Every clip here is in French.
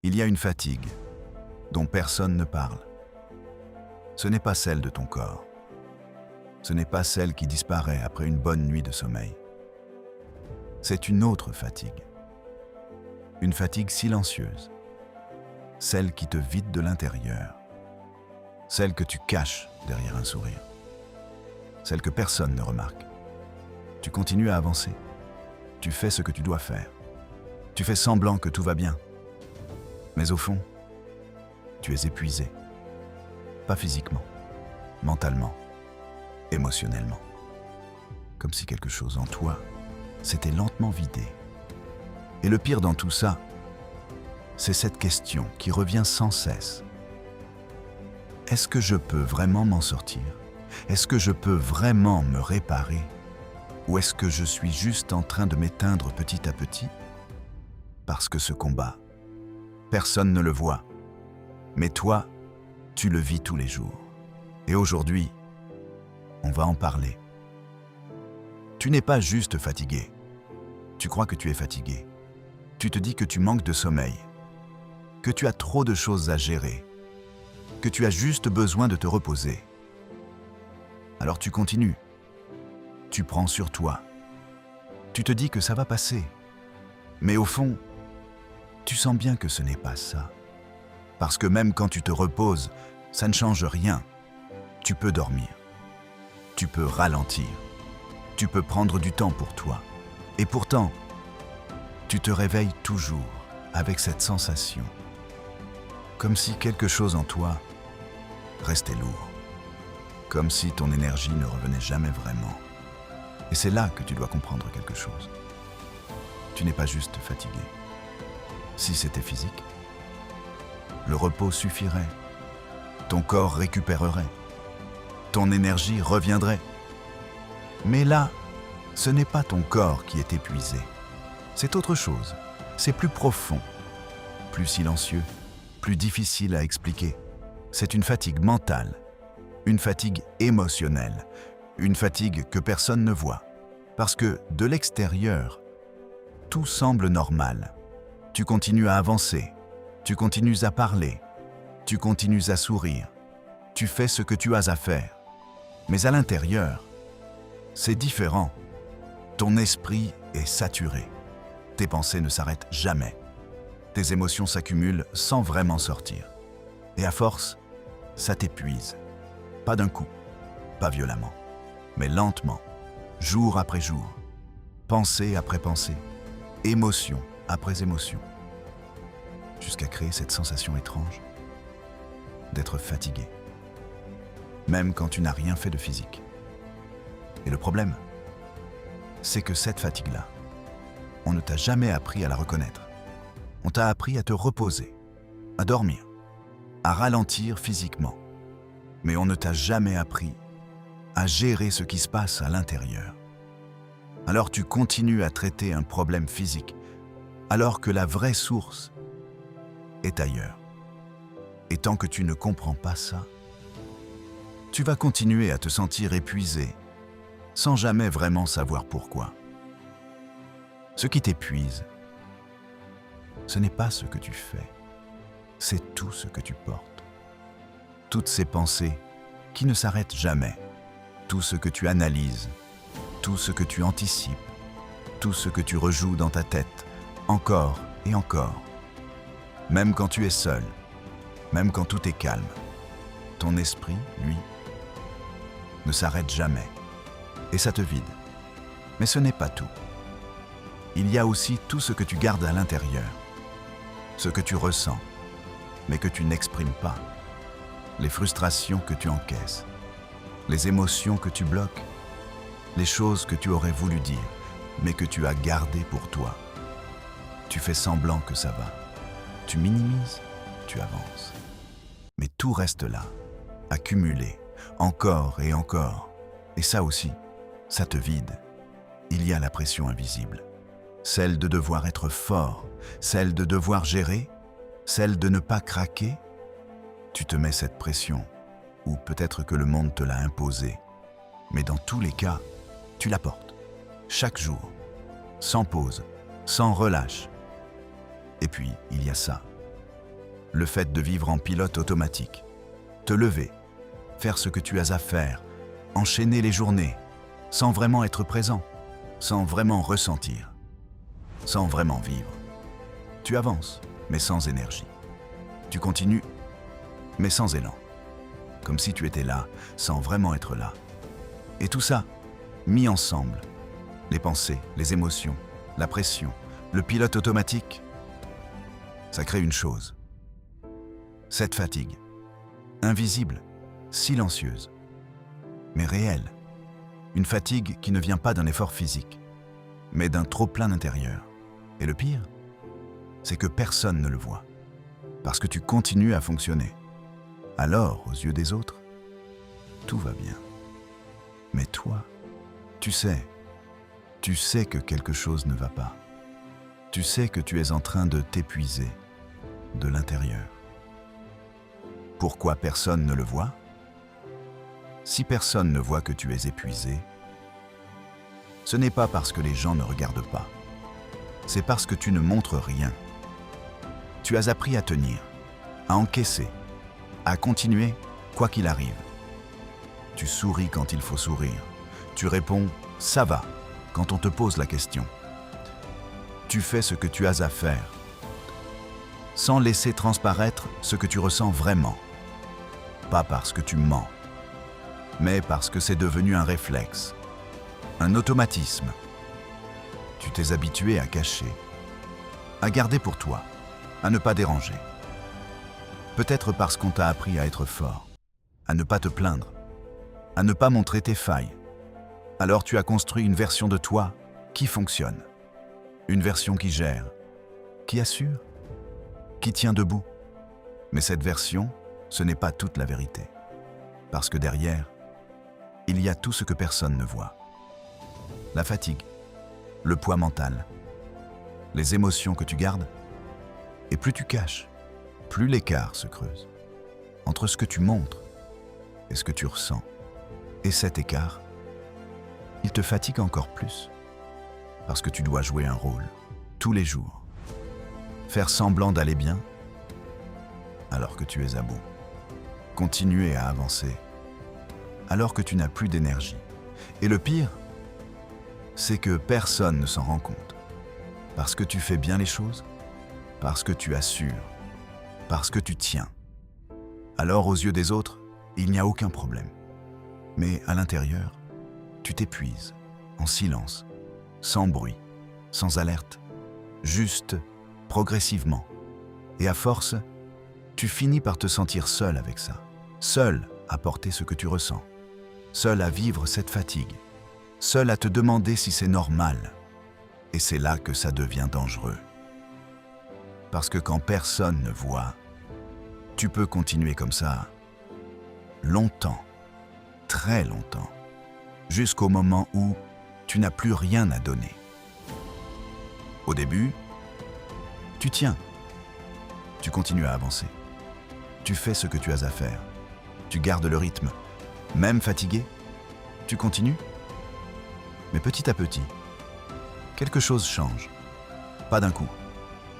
Il y a une fatigue dont personne ne parle. Ce n'est pas celle de ton corps. Ce n'est pas celle qui disparaît après une bonne nuit de sommeil. C'est une autre fatigue. Une fatigue silencieuse. Celle qui te vide de l'intérieur. Celle que tu caches derrière un sourire. Celle que personne ne remarque. Tu continues à avancer. Tu fais ce que tu dois faire. Tu fais semblant que tout va bien. Mais au fond, tu es épuisé. Pas physiquement, mentalement, émotionnellement. Comme si quelque chose en toi s'était lentement vidé. Et le pire dans tout ça, c'est cette question qui revient sans cesse. Est-ce que je peux vraiment m'en sortir? Est-ce que je peux vraiment me réparer? Ou est-ce que je suis juste en train de m'éteindre petit à petit? Parce que ce combat, personne ne le voit. Mais toi, tu le vis tous les jours. Et aujourd'hui, on va en parler. Tu n'es pas juste fatigué. Tu crois que tu es fatigué. Tu te dis que tu manques de sommeil, que tu as trop de choses à gérer, que tu as juste besoin de te reposer. Alors tu continues. Tu prends sur toi. Tu te dis que ça va passer. Mais au fond, tu sens bien que ce n'est pas ça. Parce que même quand tu te reposes, ça ne change rien. Tu peux dormir. Tu peux ralentir. Tu peux prendre du temps pour toi. Et pourtant, tu te réveilles toujours avec cette sensation. Comme si quelque chose en toi restait lourd. Comme si ton énergie ne revenait jamais vraiment. Et c'est là que tu dois comprendre quelque chose. Tu n'es pas juste fatigué. Si c'était physique, le repos suffirait. Ton corps récupérerait. Ton énergie reviendrait. Mais là, ce n'est pas ton corps qui est épuisé. C'est autre chose. C'est plus profond, plus silencieux, plus difficile à expliquer. C'est une fatigue mentale, une fatigue émotionnelle, une fatigue que personne ne voit. Parce que de l'extérieur, tout semble normal. Tu continues à avancer, tu continues à parler, tu continues à sourire, tu fais ce que tu as à faire. Mais à l'intérieur, c'est différent. Ton esprit est saturé. Tes pensées ne s'arrêtent jamais. Tes émotions s'accumulent sans vraiment sortir. Et à force, ça t'épuise. Pas d'un coup, pas violemment, mais lentement, jour après jour, pensée après pensée, émotion après émotion, jusqu'à créer cette sensation étrange d'être fatigué, même quand tu n'as rien fait de physique. Et le problème, c'est que cette fatigue-là, on ne t'a jamais appris à la reconnaître. On t'a appris à te reposer, à dormir, à ralentir physiquement. Mais on ne t'a jamais appris à gérer ce qui se passe à l'intérieur. Alors tu continues à traiter un problème physique, alors que la vraie source est ailleurs. Et tant que tu ne comprends pas ça, tu vas continuer à te sentir épuisé, sans jamais vraiment savoir pourquoi. Ce qui t'épuise, ce n'est pas ce que tu fais, c'est tout ce que tu portes. Toutes ces pensées qui ne s'arrêtent jamais, tout ce que tu analyses, tout ce que tu anticipes, tout ce que tu rejoues dans ta tête, encore et encore. Même quand tu es seul, même quand tout est calme, ton esprit, lui, ne s'arrête jamais. Et ça te vide. Mais ce n'est pas tout. Il y a aussi tout ce que tu gardes à l'intérieur, ce que tu ressens, mais que tu n'exprimes pas, les frustrations que tu encaisses, les émotions que tu bloques, les choses que tu aurais voulu dire, mais que tu as gardées pour toi. Tu fais semblant que ça va. Tu minimises, tu avances. Mais tout reste là, accumulé, encore et encore. Et ça aussi, ça te vide. Il y a la pression invisible. Celle de devoir être fort, celle de devoir gérer, celle de ne pas craquer. Tu te mets cette pression, ou peut-être que le monde te l'a imposée. Mais dans tous les cas, tu la portes, chaque jour, sans pause, sans relâche. Et puis, il y a ça, le fait de vivre en pilote automatique. Te lever, faire ce que tu as à faire, enchaîner les journées, sans vraiment être présent, sans vraiment ressentir, sans vraiment vivre. Tu avances, mais sans énergie. Tu continues, mais sans élan. Comme si tu étais là, sans vraiment être là. Et tout ça, mis ensemble, les pensées, les émotions, la pression, le pilote automatique, ça crée une chose. Cette fatigue, invisible, silencieuse, mais réelle. Une fatigue qui ne vient pas d'un effort physique, mais d'un trop-plein intérieur. Et le pire, c'est que personne ne le voit, parce que tu continues à fonctionner. Alors, aux yeux des autres, tout va bien. Mais toi, tu sais que quelque chose ne va pas. Tu sais que tu es en train de t'épuiser de l'intérieur. Pourquoi personne ne le voit? Si personne ne voit que tu es épuisé, ce n'est pas parce que les gens ne regardent pas. C'est parce que tu ne montres rien. Tu as appris à tenir, à encaisser, à continuer quoi qu'il arrive. Tu souris quand il faut sourire. Tu réponds « ça va » quand on te pose la question. Tu fais ce que tu as à faire, sans laisser transparaître ce que tu ressens vraiment. Pas parce que tu mens, mais parce que c'est devenu un réflexe, un automatisme. Tu t'es habitué à cacher, à garder pour toi, à ne pas déranger. Peut-être parce qu'on t'a appris à être fort, à ne pas te plaindre, à ne pas montrer tes failles. Alors tu as construit une version de toi qui fonctionne, une version qui gère, qui assure, qui tient debout. Mais cette version, ce n'est pas toute la vérité. Parce que derrière, il y a tout ce que personne ne voit. La fatigue, le poids mental, les émotions que tu gardes. Et plus tu caches, plus l'écart se creuse entre ce que tu montres et ce que tu ressens. Et cet écart, il te fatigue encore plus. Parce que tu dois jouer un rôle, tous les jours. Faire semblant d'aller bien, alors que tu es à bout. Continuer à avancer, alors que tu n'as plus d'énergie. Et le pire, c'est que personne ne s'en rend compte. Parce que tu fais bien les choses, parce que tu assures, parce que tu tiens. Alors aux yeux des autres, il n'y a aucun problème. Mais à l'intérieur, tu t'épuises, en silence, sans bruit, sans alerte, juste, progressivement. Et à force, tu finis par te sentir seul avec ça, seul à porter ce que tu ressens, seul à vivre cette fatigue, seul à te demander si c'est normal. Et c'est là que ça devient dangereux. Parce que quand personne ne voit, tu peux continuer comme ça longtemps, très longtemps, jusqu'au moment où tu n'as plus rien à donner. Au début, tu tiens, tu continues à avancer, tu fais ce que tu as à faire, tu gardes le rythme, même fatigué, tu continues. Mais petit à petit, quelque chose change, pas d'un coup,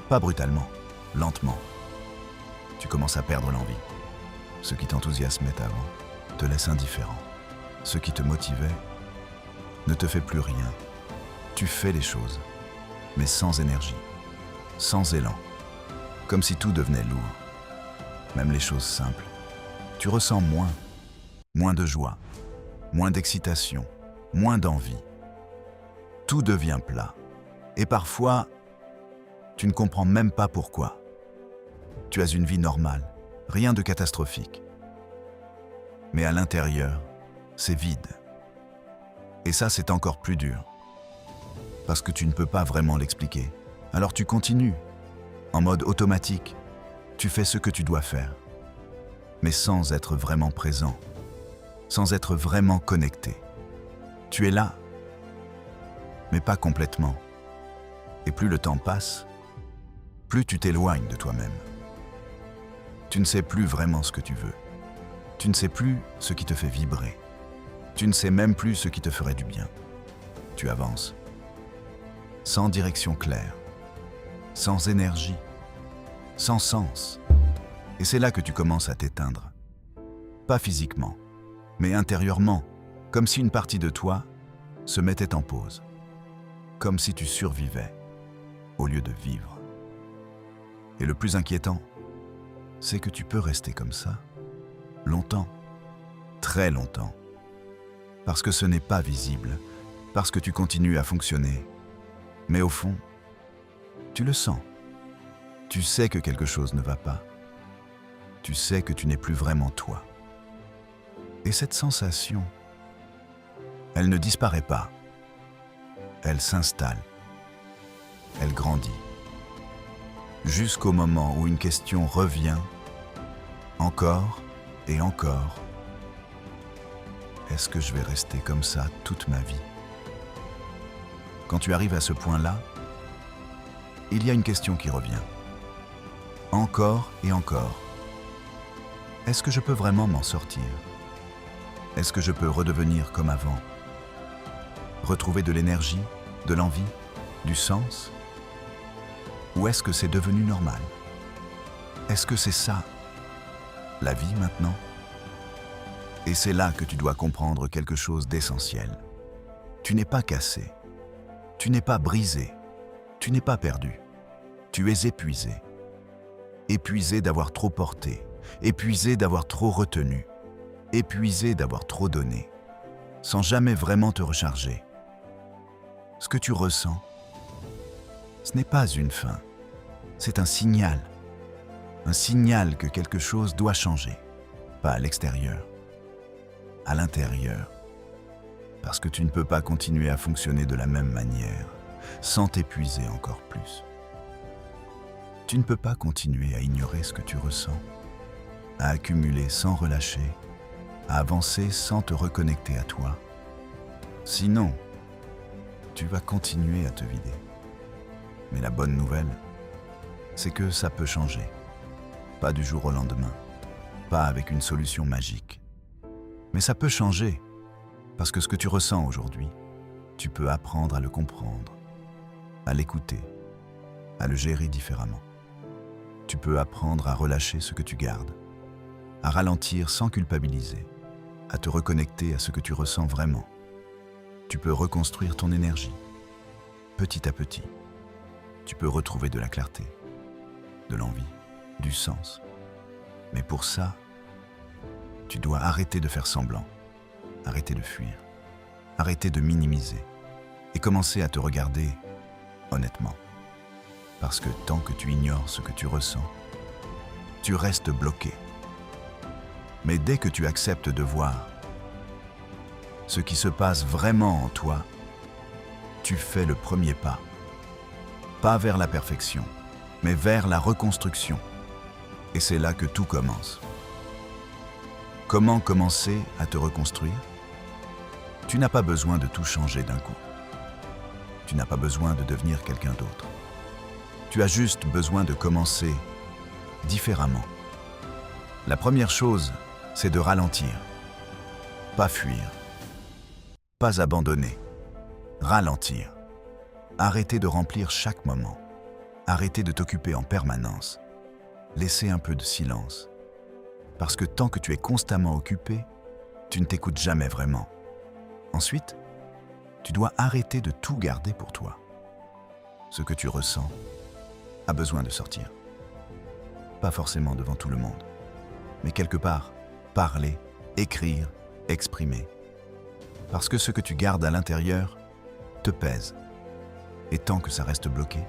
pas brutalement, lentement. Tu commences à perdre l'envie. Ce qui t'enthousiasmait avant te laisse indifférent. Ce qui te motivait ne te fait plus rien. Tu fais les choses, mais sans énergie, sans élan, comme si tout devenait lourd. Même les choses simples. Tu ressens moins de joie, moins d'excitation, moins d'envie. Tout devient plat. Et parfois, tu ne comprends même pas pourquoi. Tu as une vie normale, rien de catastrophique. Mais à l'intérieur, c'est vide. Et ça, c'est encore plus dur. Parce que tu ne peux pas vraiment l'expliquer. Alors tu continues, en mode automatique. Tu fais ce que tu dois faire, mais sans être vraiment présent, sans être vraiment connecté. Tu es là, mais pas complètement. Et plus le temps passe, plus tu t'éloignes de toi-même. Tu ne sais plus vraiment ce que tu veux. Tu ne sais plus ce qui te fait vibrer. Tu ne sais même plus ce qui te ferait du bien. Tu avances, sans direction claire, sans énergie, sans sens. Et c'est là que tu commences à t'éteindre. Pas physiquement, mais intérieurement, comme si une partie de toi se mettait en pause. Comme si tu survivais au lieu de vivre. Et le plus inquiétant, c'est que tu peux rester comme ça longtemps, très longtemps. Parce que ce n'est pas visible, parce que tu continues à fonctionner. Mais au fond, tu le sens. Tu sais que quelque chose ne va pas. Tu sais que tu n'es plus vraiment toi. Et cette sensation, elle ne disparaît pas. Elle s'installe. Elle grandit. Jusqu'au moment où une question revient, encore et encore. Est-ce que je vais rester comme ça toute ma vie? Quand tu arrives à ce point-là, il y a une question qui revient. Encore et encore. Est-ce que je peux vraiment m'en sortir? Est-ce que je peux redevenir comme avant? Retrouver de l'énergie, de l'envie, du sens? Ou est-ce que c'est devenu normal? Est-ce que c'est ça, la vie maintenant? Et c'est là que tu dois comprendre quelque chose d'essentiel. Tu n'es pas cassé. Tu n'es pas brisé. Tu n'es pas perdu. Tu es épuisé. Épuisé d'avoir trop porté. Épuisé d'avoir trop retenu. Épuisé d'avoir trop donné. Sans jamais vraiment te recharger. Ce que tu ressens, ce n'est pas une fin. C'est un signal. Un signal que quelque chose doit changer. Pas à l'extérieur. À l'intérieur. Parce que tu ne peux pas continuer à fonctionner de la même manière, sans t'épuiser encore plus. Tu ne peux pas continuer à ignorer ce que tu ressens, à accumuler sans relâcher, à avancer sans te reconnecter à toi. Sinon, tu vas continuer à te vider. Mais la bonne nouvelle, c'est que ça peut changer. Pas du jour au lendemain, pas avec une solution magique. Mais ça peut changer, parce que ce que tu ressens aujourd'hui, tu peux apprendre à le comprendre, à l'écouter, à le gérer différemment. Tu peux apprendre à relâcher ce que tu gardes, à ralentir sans culpabiliser, à te reconnecter à ce que tu ressens vraiment. Tu peux reconstruire ton énergie, petit à petit. Tu peux retrouver de la clarté, de l'envie, du sens. Mais pour ça, tu dois arrêter de faire semblant, arrêter de fuir, arrêter de minimiser et commencer à te regarder honnêtement. Parce que tant que tu ignores ce que tu ressens, tu restes bloqué. Mais dès que tu acceptes de voir ce qui se passe vraiment en toi, tu fais le premier pas. Pas vers la perfection, mais vers la reconstruction. Et c'est là que tout commence. Comment commencer à te reconstruire? Tu n'as pas besoin de tout changer d'un coup. Tu n'as pas besoin de devenir quelqu'un d'autre. Tu as juste besoin de commencer différemment. La première chose, c'est de ralentir. Pas fuir. Pas abandonner. Ralentir. Arrêter de remplir chaque moment. Arrêter de t'occuper en permanence. Laisser un peu de silence. Parce que tant que tu es constamment occupé, tu ne t'écoutes jamais vraiment. Ensuite, tu dois arrêter de tout garder pour toi. Ce que tu ressens a besoin de sortir. Pas forcément devant tout le monde, mais quelque part, parler, écrire, exprimer. Parce que ce que tu gardes à l'intérieur te pèse. Et tant que ça reste bloqué,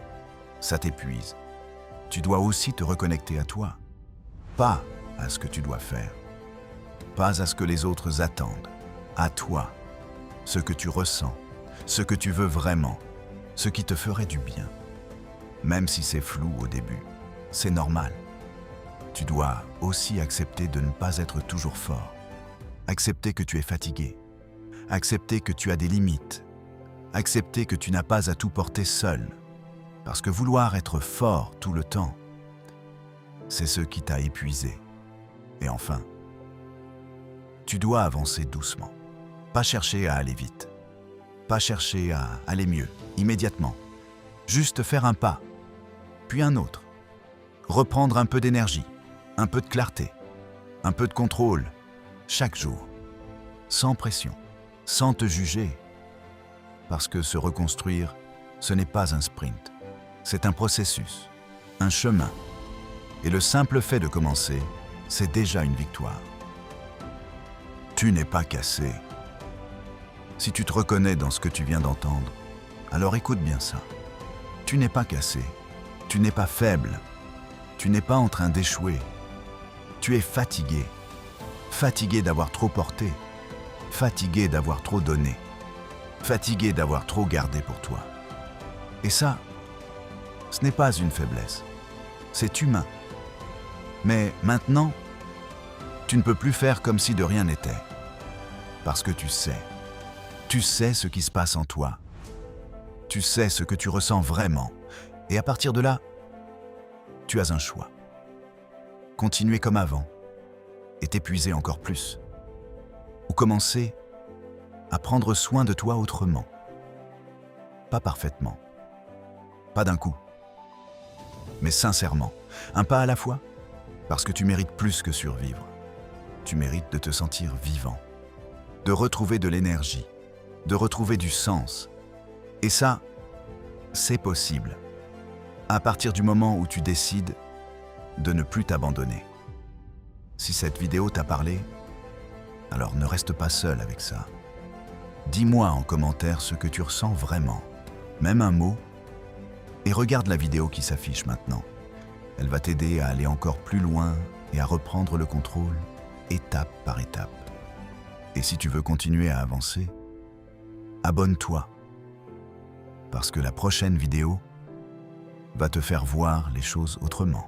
ça t'épuise. Tu dois aussi te reconnecter à toi, pas à ce que tu dois faire, pas à ce que les autres attendent, à toi, ce que tu ressens, ce que tu veux vraiment, ce qui te ferait du bien. Même si c'est flou au début, c'est normal. Tu dois aussi accepter de ne pas être toujours fort, accepter que tu es fatigué, accepter que tu as des limites, accepter que tu n'as pas à tout porter seul, parce que vouloir être fort tout le temps, c'est ce qui t'a épuisé. Et enfin, tu dois avancer doucement, pas chercher à aller vite, pas chercher à aller mieux, immédiatement, juste faire un pas, puis un autre, reprendre un peu d'énergie, Un peu de clarté, un peu de contrôle, chaque jour, sans pression, sans te juger. Parce que se reconstruire, ce n'est pas un sprint, c'est un processus, un chemin. Et le simple fait de commencer, c'est déjà une victoire. Tu n'es pas cassé. Si tu te reconnais dans ce que tu viens d'entendre, alors écoute bien ça. Tu n'es pas cassé, tu n'es pas faible, tu n'es pas en train d'échouer. Tu es fatigué, fatigué d'avoir trop porté, fatigué d'avoir trop donné, fatigué d'avoir trop gardé pour toi. Et ça, ce n'est pas une faiblesse, c'est humain. Mais maintenant, tu ne peux plus faire comme si de rien n'était. Parce que tu sais ce qui se passe en toi. Tu sais ce que tu ressens vraiment. Et à partir de là, tu as un choix. Continuer comme avant et t'épuiser encore plus. Ou commencer à prendre soin de toi autrement. Pas parfaitement. Pas d'un coup. Mais sincèrement, un pas à la fois. Parce que tu mérites plus que survivre. Tu mérites de te sentir vivant, de retrouver de l'énergie, de retrouver du sens. Et ça, c'est possible. À partir du moment où tu décides de ne plus t'abandonner. Si cette vidéo t'a parlé, alors ne reste pas seul avec ça. Dis-moi en commentaire ce que tu ressens vraiment, même un mot, et regarde la vidéo qui s'affiche maintenant. Elle va t'aider à aller encore plus loin et à reprendre le contrôle, étape par étape. Et si tu veux continuer à avancer, abonne-toi, parce que la prochaine vidéo va te faire voir les choses autrement.